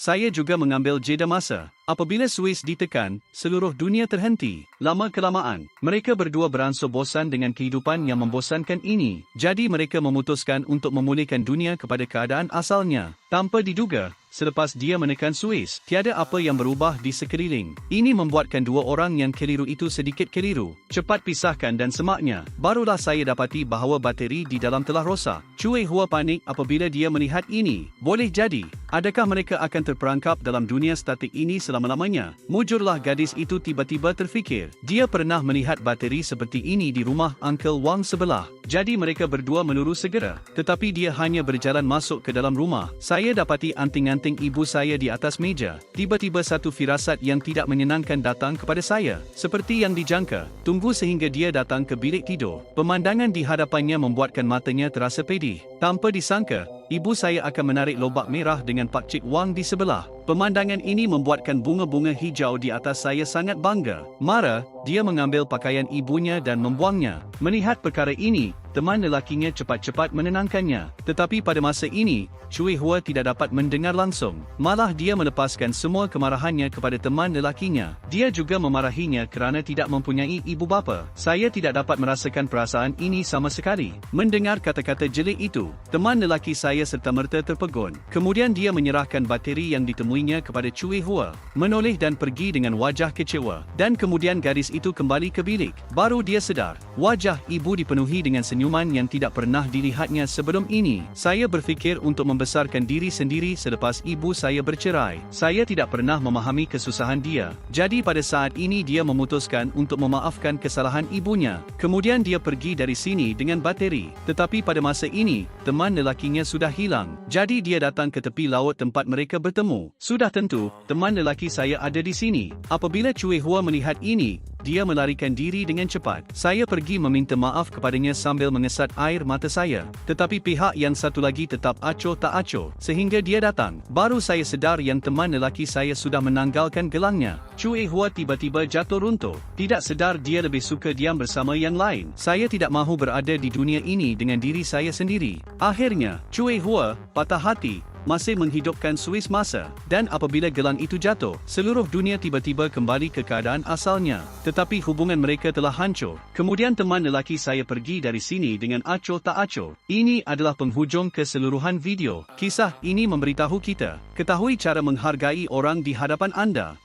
saya juga mengambil jeda masa. Apabila Swiss ditekan, seluruh dunia terhenti. Lama-kelamaan, mereka berdua beransur bosan dengan kehidupan yang membosankan ini. Jadi mereka memutuskan untuk memulihkan dunia kepada keadaan asalnya. Tanpa diduga, selepas dia menekan Swiss, tiada apa yang berubah di sekeliling. Ini membuatkan dua orang yang keliru itu sedikit keliru. Cepat pisahkan dan semaknya. Barulah saya dapati bahawa bateri di dalam telah rosak. Cui Hua panik apabila dia melihat ini. Boleh jadi, adakah mereka akan terperangkap dalam dunia statik ini selama-lamanya? Mujurlah gadis itu tiba-tiba terfikir. Dia pernah melihat bateri seperti ini di rumah Uncle Wang sebelah. Jadi mereka berdua melurus segera. Tetapi dia hanya berjalan masuk ke dalam rumah. Saya dapati anting-anting ibu saya di atas meja. Tiba-tiba satu firasat yang tidak menyenangkan datang kepada saya. Seperti yang dijangka, tunggu sehingga dia datang ke bilik tidur. Pemandangan di hadapannya membuatkan matanya terasa pedih. Tanpa disangka, ibu saya akan menarik lobak merah dengan Pak Cik Wang di sebelah. Pemandangan ini membuatkan bunga-bunga hijau di atas saya sangat bangga. Marah, dia mengambil pakaian ibunya dan membuangnya. Melihat perkara ini, teman lelakinya cepat-cepat menenangkannya. Tetapi pada masa ini, Cui Hua tidak dapat mendengar langsung. Malah dia melepaskan semua kemarahannya kepada teman lelakinya. Dia juga memarahinya kerana tidak mempunyai ibu bapa. Saya tidak dapat merasakan perasaan ini sama sekali. Mendengar kata-kata jelek itu, teman lelaki saya serta-merta terpegun. Kemudian dia menyerahkan bateri yang ditemuinya kepada Cui Hua, menoleh dan pergi dengan wajah kecewa. Dan kemudian gadis itu kembali ke bilik. Baru dia sedar, wajah ibu dipenuhi dengan senyuman yang tidak pernah dilihatnya sebelum ini. Saya berfikir untuk membesarkan diri sendiri selepas ibu saya bercerai. Saya tidak pernah memahami kesusahan dia. Jadi pada saat ini dia memutuskan untuk memaafkan kesalahan ibunya. Kemudian dia pergi dari sini dengan bateri. Tetapi pada masa ini, teman lelakinya sudah hilang. Jadi dia datang ke tepi laut tempat mereka bertemu. Sudah tentu, teman lelaki saya ada di sini. Apabila Cui Hua melihat ini, dia melarikan diri dengan cepat. Saya pergi meminta maaf kepadanya sambil mengesat air mata saya. Tetapi pihak yang satu lagi tetap acuh tak acuh. Sehingga dia datang. Baru saya sedar yang teman lelaki saya sudah menanggalkan gelangnya. Cui Hua tiba-tiba jatuh runtuh. Tidak sedar dia lebih suka diam bersama yang lain. Saya tidak mahu berada di dunia ini dengan diri saya sendiri. Akhirnya, Cui Hua patah hati, masih menghidupkan Swiss masa. Dan apabila gelang itu jatuh, seluruh dunia tiba-tiba kembali ke keadaan asalnya. Tetapi hubungan mereka telah hancur. Kemudian teman lelaki saya pergi dari sini dengan acuh tak acuh. Ini adalah penghujung keseluruhan video. Kisah ini memberitahu kita, ketahui cara menghargai orang di hadapan anda.